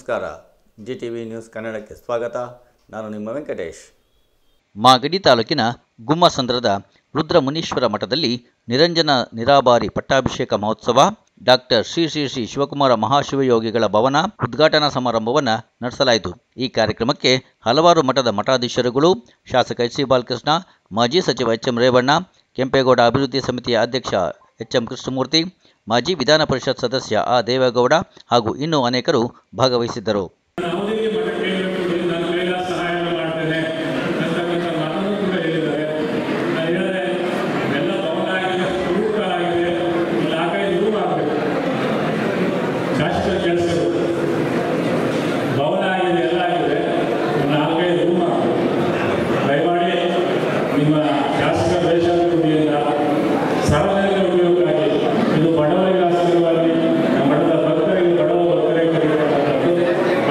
ನಮಸ್ಕಾರ. GTV news ಕನ್ನಡಕ್ಕೆ ಸ್ವಾಗತ. ನಾನು ನಿಮ್ಮ ವೆಂಕಟೇಶ್. ಮಾಗಡಿ ತಾಲೂಕಿನ ಗುಮ್ಮಸಂದ್ರದ ರುದ್ರಮುನೀಶ್ವರ ಮಠದಲ್ಲಿ ನಿರಂಜನ ನಿರಾಭಾರಿ ಪಟ್ಟಾಭಿಷೇಕ ಮಹೋತ್ಸವ, ಡಾಕ್ಟರ್ ಶ್ರೀ ಶ್ರೀ ಶ್ರೀ ಶಿವಕುಮಾರ ಮಹಾಶಿವಯೋಗಿಗಳ ಭವನ ಉದ್ಘಾಟನಾ ಸಮಾರಂಭವನ್ನು ನಡೆಸಲಾಯಿತು. ಈ ಕಾರ್ಯಕ್ರಮಕ್ಕೆ ಹಲವಾರು ಮಠದ ಮಠಾಧೀಶರುಗಳು, ಶಾಸಕ ಎಚ್ ಸಿ ಬಾಲಕೃಷ್ಣ, ಮಾಜಿ ಸಚಿವ ಎಚ್ ಎಂ ರೇವಣ್ಣ, ಕೆಂಪೇಗೌಡ ಅಭಿವೃದ್ಧಿ ಸಮಿತಿಯ ಅಧ್ಯಕ್ಷ ಎಚ್ ಎಂ ಕೃಷ್ಣಮೂರ್ತಿ, ಮಾಜಿ ವಿಧಾನ ಪರಿಷತ್ ಸದಸ್ಯ ಆ ದೇವೇಗೌಡ ಹಾಗೂ ಇನ್ನೂ ಅನೇಕರು ಭಾಗವಹಿಸಿದ್ದರು.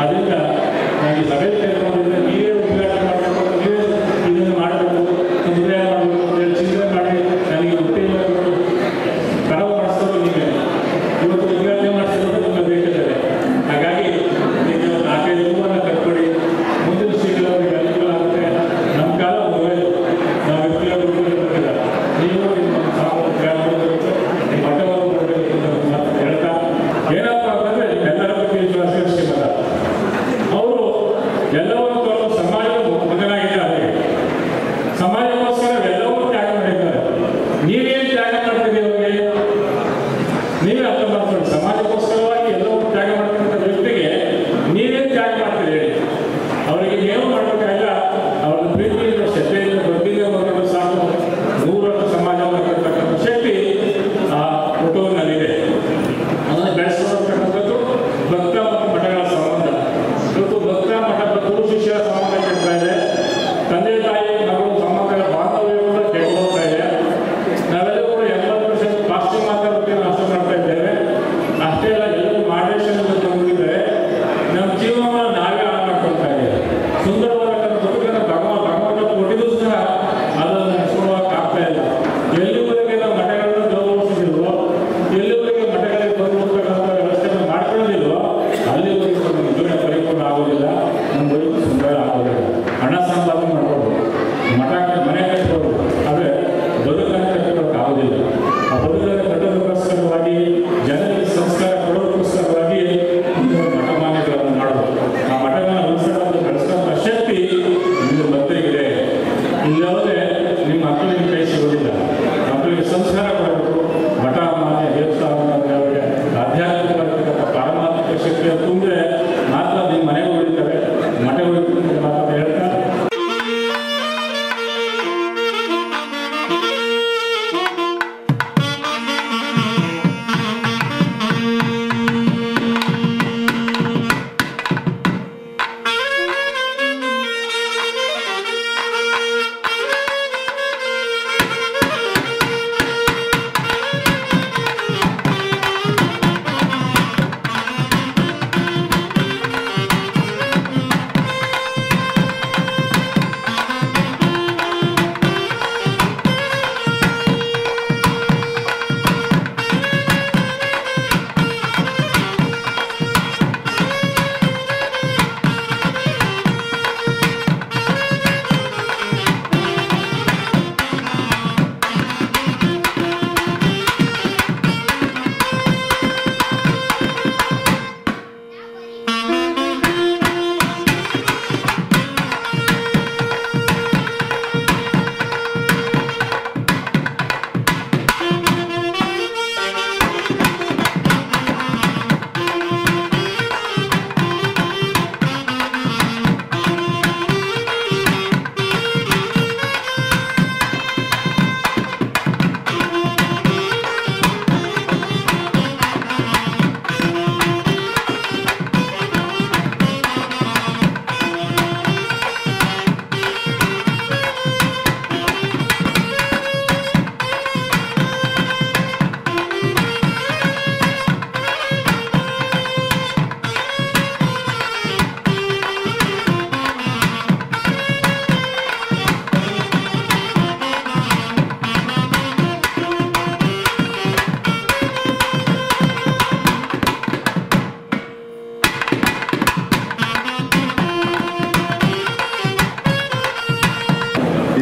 ಅದು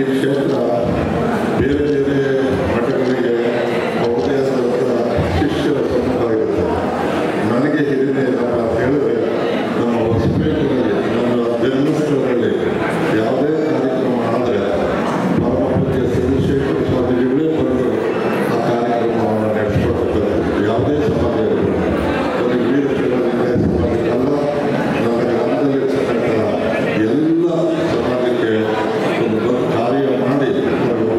ಕ್ಷೇತ್ರ ಬೇರೆ ಬೇರೆ ಮಠಗಳಿಗೆ ಅವ್ರದೇ ಆದಂಥ ಶಿಷ್ಯರ ಸಮ್ಮುಖವಾಗಿರುತ್ತೆ. ನನಗೆ ಹಿರಿಮೆ ಏನಪ್ಪ ಅಂತ ಹೇಳಿದ್ರೆ, ನಮ್ಮ ಹೊಸಪೇಟೆಯಲ್ಲಿ ನಮ್ಮ ಜನ್ಮಸ್ಥಳದಲ್ಲಿ ಯಾವುದೇ ಕಾರ್ಯಕ್ರಮ ಆದರೆ ಪರಮಪೂಜ್ಯ ಚಂದ್ರಶೇಖರ ಸ್ವಾಮೀಜಿಗಳೇ ಬಂದು ಆ ಕಾರ್ಯಕ್ರಮವನ್ನು ನಡೆಸ್ಕೊಡ್ತಾರೆ. ಯಾವುದೇ ಸಮಾಜ ಇರಬಹುದು, ಅದು ವೀರಶೈವ ಸಮಾಜಕ್ಕಲ್ಲ, ನಮ್ಮ ಗ್ರಾಮದಲ್ಲಿ ಇರ್ತಕ್ಕಂಥ ಎಲ್ಲ ಸಮಾಜಕ್ಕೆ ಒಂದು ದೊಡ್ಡ ಕಾರ್ಯ ಮಾಡಿ ಅವರು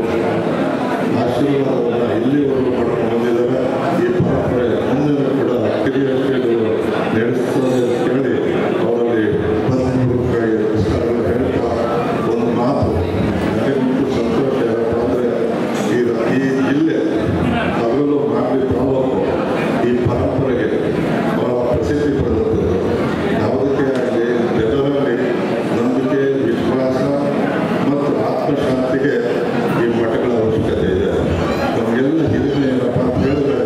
ಆಶೀರ್ವಾದವನ್ನು ಇಲ್ಲಿವರೆಗೂ ಪಡ್ಕೊಂಡು ಬಂದಿದ್ದಾರೆ. ಈ ಪರಂಪರೆ ಮುಂದೆ ಕೂಡ ಕಿರಿಯ ಶ್ರೀಗಳು ನಡೆಸ್ತಾರೆ ಅಂತ ಹೇಳಿ ಅವರಲ್ಲಿ ಪೂರ್ವಕವಾಗಿ ನಮಸ್ಕಾರಗಳು ಹೇಳ್ತಾ ಒಂದು ಮಾತು ನನಗೆ ಸಂತೋಷ ಏನಪ್ಪ ಅಂದರೆ, ಈ ಜಿಲ್ಲೆ ಅದರಲ್ಲೂ ಮಾಗಡಿ ತಾಲೂಕು ಈ ಪರಂಪರೆಗೆ ಬಹಳ ಪ್ರಸಿದ್ಧಿ ಪಡೆದಂಥದ್ದು. ಯಾವುದಕ್ಕೆ ಆಗಲಿ ಜನರಲ್ಲಿ ನಂಬಿಕೆ, ವಿಶ್ವಾಸ ಮತ್ತು ಆತ್ಮಶಾಂತಿಗೆ ಈ ಮಠಗಳ ಅವಶ್ಯಕತೆ ಇದೆ. ನಮಗೆಲ್ಲ ಹಿರಿಮೆ ಏನಪ್ಪ ಅಂತ ಹೇಳಿದ್ರೆ,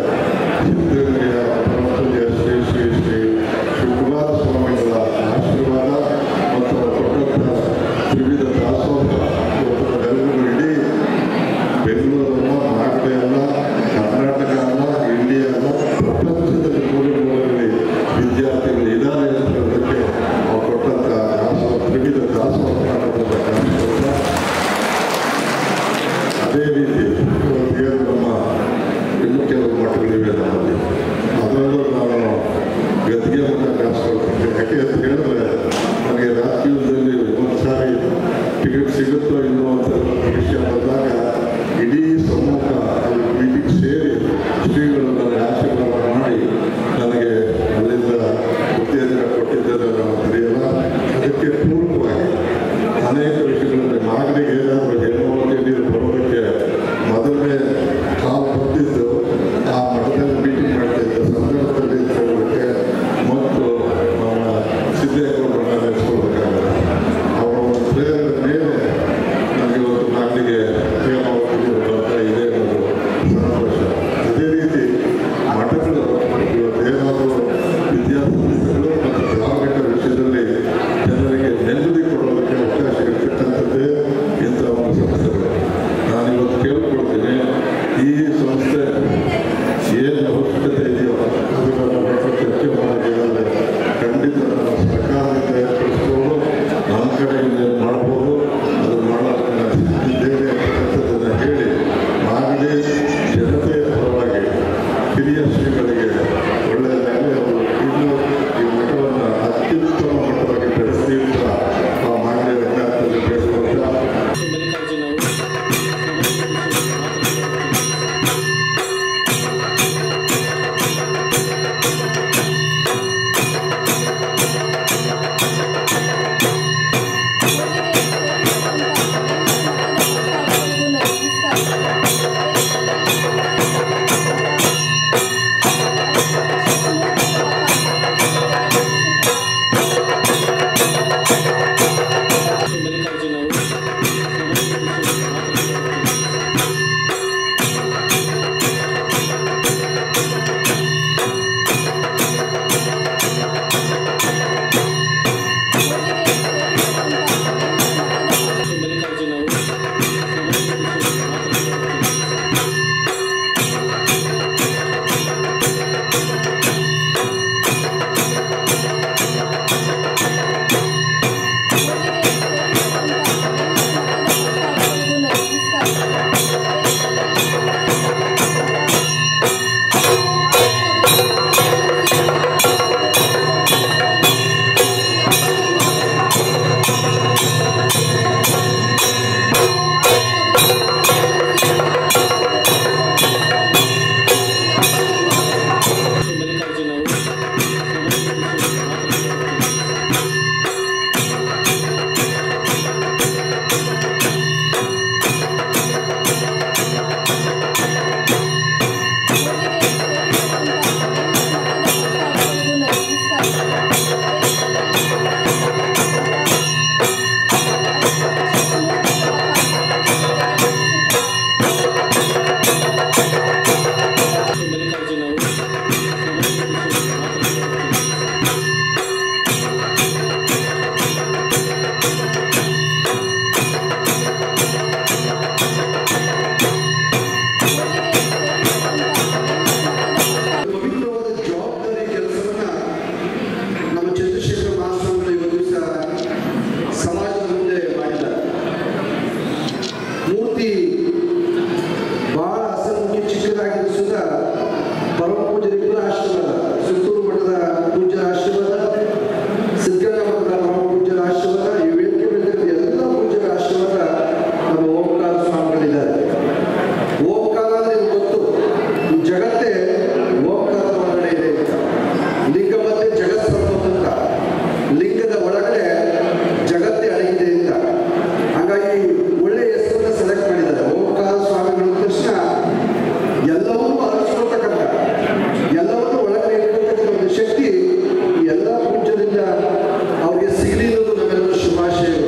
ಸಿದ್ಧಗಂಗೆಯ ಪರಮಪೂಜ್ಯ ಶ್ರೀ ಶ್ರೀ ಶ್ರೀ ಶಿವಕುಮಾರ ಸ್ವಾಮಿಗಳ ಆಶೀರ್ವಾದ ಮತ್ತು ಕೊಟ್ಟಂಥ ವಿವಿಧ ದಾಸೋಹ ಇವತ್ತು ಇಡೀ ಬೆಂಗಳೂರಲ್ಲ, ಮಾಗಡಿ ಅಲ್ಲ, ಕರ್ನಾಟಕ ಅಲ್ಲ, ಇಂಡಿಯಾ ಅಲ್ಲ, ಪ್ರಪಂಚದಲ್ಲಿ ಮೂಲೆಗಳಲ್ಲಿ ವಿದ್ಯಾರ್ಥಿಗಳು ಇದ್ದಾರೆ ಅಂತ ಹೇಳೋದಕ್ಕೆ ಅವ್ರು ಕೊಟ್ಟಂಥ ದಾಸೋಹ ವಿವಿಧ ದಾಸೋಹ ಅದೇ ರೀತಿ ಇವತ್ತು ನಮ್ಮ ಇನ್ನೂ ಕೆಲವು ಮಠಗಳಿವೆ ನಮ್ಮಲ್ಲಿ. ಅದರಲ್ಲೂ ನಾನು ಗದ್ದಿಗೆ ಮಠ ಕಾಣಿಸ್ಕೊಳ್ತೀನಿ. ಯಾಕೆ ಅಂತ ಹೇಳಿದ್ರೆ, ನನಗೆ ರಾಜಕೀಯದಲ್ಲಿ ಒಂದು ಸಾರಿ ಟಿಕೆಟ್ ಸಿಗುತ್ತೋ ಇಲ್ಲೋ ಅಂತ ವಿಷಯ ಬಂದಾಗ ಇಡೀ ಸಮ್ಮುಖ ಮೀಟಿಂಗ್ ಸೇರಿ ಶ್ರೀಗಳು ನನಗೆ ಆಶೀರ್ವಾದ ಮಾಡಿ ನನಗೆ ಅಲ್ಲಿಂದ ಉತ್ತೇಜನ ಕೊಟ್ಟಿದ್ದಾರೆ. ನಾವು ತಿಳಿಯಲ್ಲ. ಅದಕ್ಕೆ ಪೂರ್ವಕವಾಗಿ ಅನೇಕ ವಿಷಯಗಳಲ್ಲಿ ಮಾಗಡಿಗೆ ಏನಾದರೂ ಹೆಣ್ಣುಮಕ್ಕಳಿಗೆ ಬರೋದಕ್ಕೆ ಮೊದಲನೇ ಕಾಲು ಬಂದಿದ್ದು ಆ ಮಠದಲ್ಲಿ ಮೀಟಿಂಗ್ ಮಾಡ್ತಾ ಇದ್ದ ಸಂದರ್ಭದಲ್ಲಿ ಹೋಗೋದಕ್ಕೆ ಮತ್ತು ನಮ್ಮ ಸಿದ್ದೇಗೌಡರನ್ನ ನೆನೆಸ್ಕೊಳ್ಬೇಕಾಗುತ್ತೆ. ಅವರ ಒಂದು ಪ್ರೇರಣೆ ಮೇಲೆ ನನಗೆ ಇವತ್ತು ಮಾಗಡಿಗೆ ಪ್ರೇಮಾವತಿಗೆ ಬರ್ತಾ ಇದೆ ಅನ್ನೋದು ಸಂತೋಷ. ಅದೇ ರೀತಿ ಮಠಗಳು ಇವತ್ತೇನಾದರೂ ವಿದ್ಯಾಸಂಸ್ಥೆಗಳು ಮತ್ತು ಧಾರ್ಮಿಕ ವಿಷಯದಲ್ಲಿ ಜನರಿಗೆ ನೆಮ್ಮದಿ ಕೊಡೋದಕ್ಕೆ ಅವಕಾಶ ಇರ್ತಕ್ಕಂಥದ್ದು ಮೂರ್ತಿ ಬಹಳ ಹಸನ್ಮುಖಿ ಚಿಕ್ಕದಾಗಿದ್ದು ಸುಧಾ ಪರಮ ಪೂಜರಿಗಳ ಆಶೀರ್ವಾದ, ಸುತ್ತೂರು ಮಠದ ಪೂಜ್ಯರ ಆಶೀರ್ವಾದ, ಸಿದ್ಧಗಂಗಾ ಮಠದ ಪರಮ ಪೂಜ್ಯರ ಆಶೀರ್ವಾದ, ಈ ವೇದಿಕೆ ಮೇಲೆ ಎಲ್ಲ ಪೂಜ್ಯರ ಆಶೀರ್ವಾದ ನಮ್ಮ ಓಂಕಾರ ಸ್ವಾಮಿಗಳಿದ್ದಾರೆ. ಓಂಕಾರ ಅಂದ್ರೆ ಗೊತ್ತು, ಈ ಜಗತ್ತೇ ಓಂಕಾರದ ಒಳಗಡೆ ಇದೆ ಅಂತ. ಲಿಂಗ ಮಧ್ಯೆ ಜಗತ್ ಅಂತ, ಲಿಂಗದ ಒಳಗಡೆ ಜಗತ್ತೇ ಅಡಗಿದೆ ಅಂತ. ಹಾಗಾಗಿ ಒಳ್ಳೆ ಹೆಸರನ್ನ ಸೆಲೆಕ್ಟ್ ಮಾಡಿದ್ದಾರೆ. ಓಂಕಾರ ಸ್ವಾಮಿಗಳ ತಕ್ಷಣ ಎಲ್ಲವನ್ನೂ ಅರಳಿಸ್ಕೊಳ್ತಕ್ಕಂಥ, ಎಲ್ಲವನ್ನೂ ಒಳಗಡೆ ಇಟ್ಕೊಳ್ತಕ್ಕಂಥ ಒಂದು ಶಕ್ತಿ ಎಲ್ಲ ಪೂಜ್ಯರಿಂದ ಅವ್ರಿಗೆ ಸಿಗಲಿ ಅನ್ನೋದು ನಮ್ಮೆಲ್ಲರ ಶುಭಾಶಯಗಳು.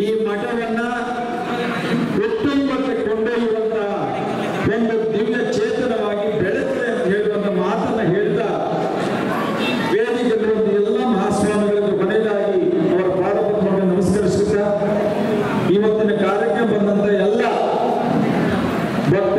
ಈ ಮಠವನ್ನ ಉತ್ತುಂಗಕ್ಕೆ ಕೊಂಡೊಯ್ಯುವಂತ ಒಂದು ದಿವ್ಯ ಚೇತನವಾಗಿ ಬೆಳೆದಿದೆ ಅಂತ ಹೇಳುವಂತ ಮಾತನ್ನ ಹೇಳ್ತಾ ವೇದಿಕೆಯಲ್ಲಿರುವಂತ ಎಲ್ಲ ಮಹಾಸ್ವಾಮಿಗಳಿಗೆ ಕೊನೆಯದಾಗಿ ಅವರ ಪಾದಪದ್ಮವನ್ನು ನಮಸ್ಕರಿಸುತ್ತಾ ಇವತ್ತಿನ ಕಾರ್ಯಕ್ರಮ ಬಂದಂತ ಎಲ್ಲ ಭಕ್ತ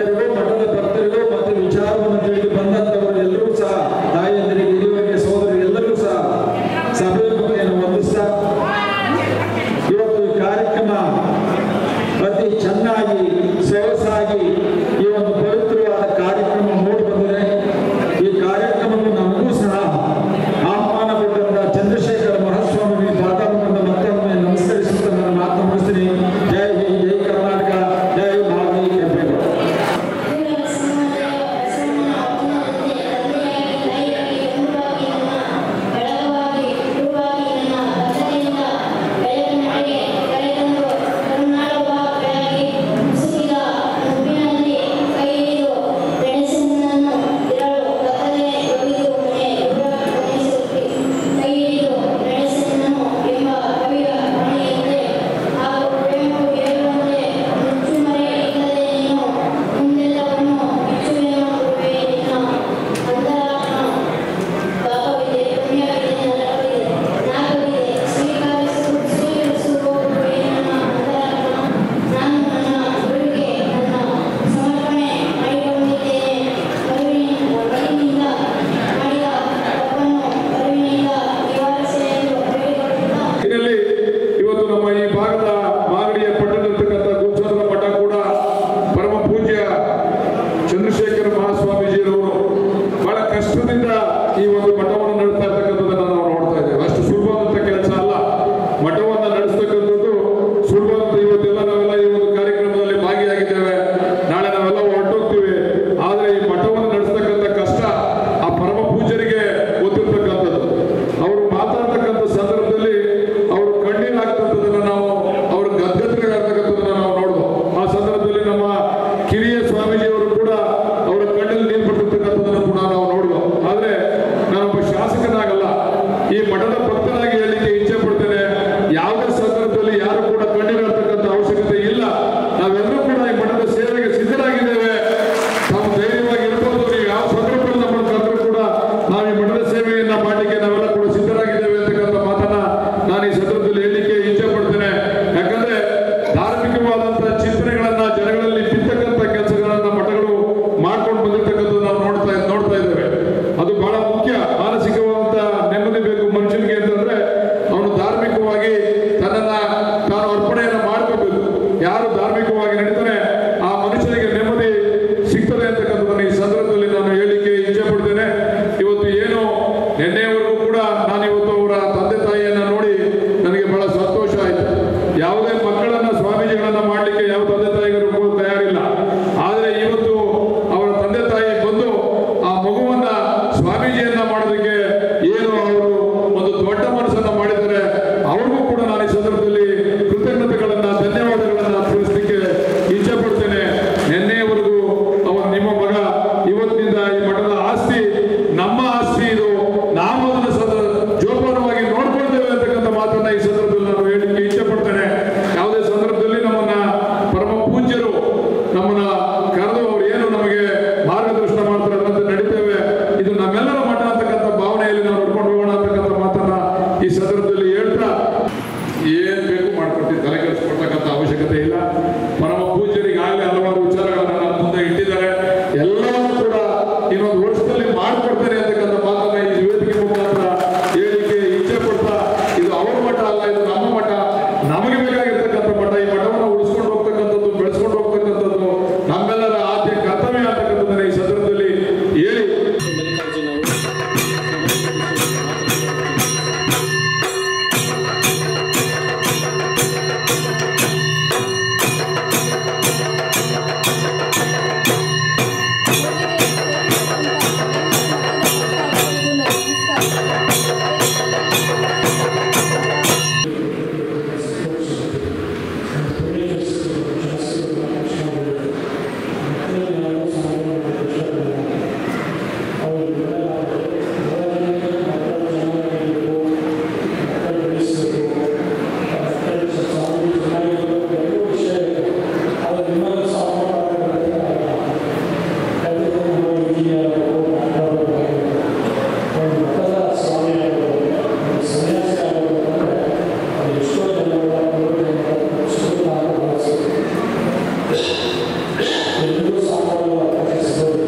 ಎಲ್ಲರೂ ಸಾಂಬಾರು ಆಚರಿಸಬಹುದು.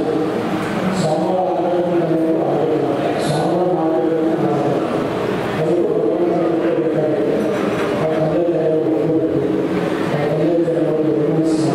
ಸಾಂಬಾರು ಸಾಂಬಾರು ಮಾಡಬೇಕು ಅದಕ್ಕೂ ಬೇಕಾಗಿದೆ. ಆ ತಂದೆ ತಾಯಿಗಳು ಒಪ್ಕೋಬೇಕು. ಆ ತಂದೆ ತಾಯಿಗಳು ಗಮನಿಸಿ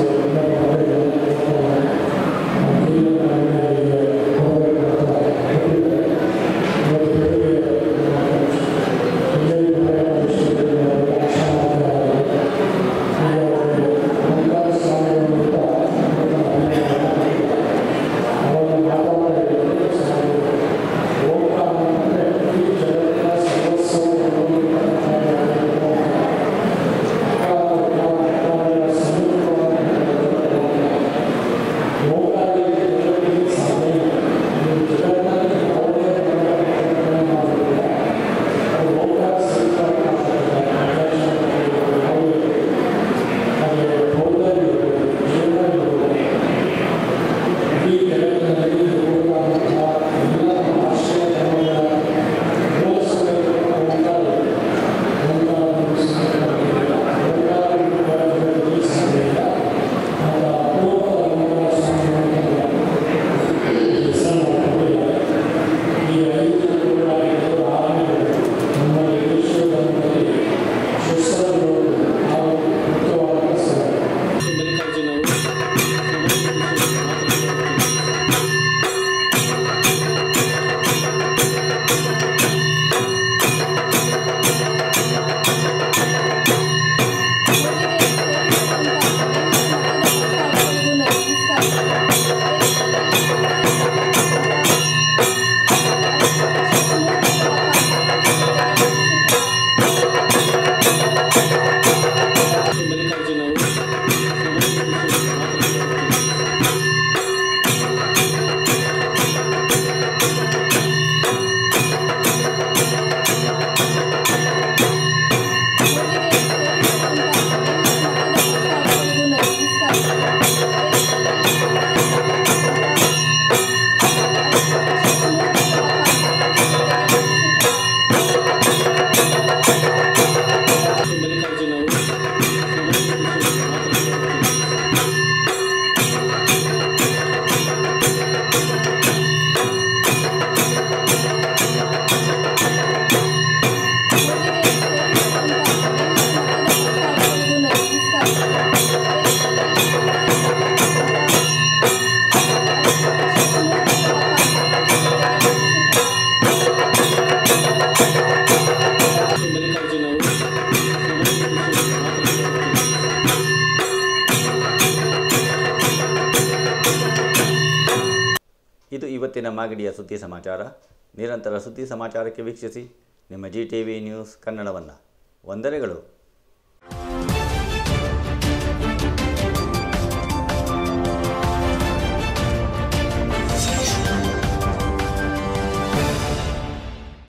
ಇದು ಇವತ್ತಿನ ಮಾಗಡಿಯ ಸುದ್ದಿ ಸಮಾಚಾರ. ನಿರಂತರ ಸುದ್ದಿ ಸಮಾಚಾರಕ್ಕೆ ವೀಕ್ಷಿಸಿ ನಿಮ್ಮ GTV ನ್ಯೂಸ್ ಕನ್ನಡವನ್ನು. ವಂದನೆಗಳು.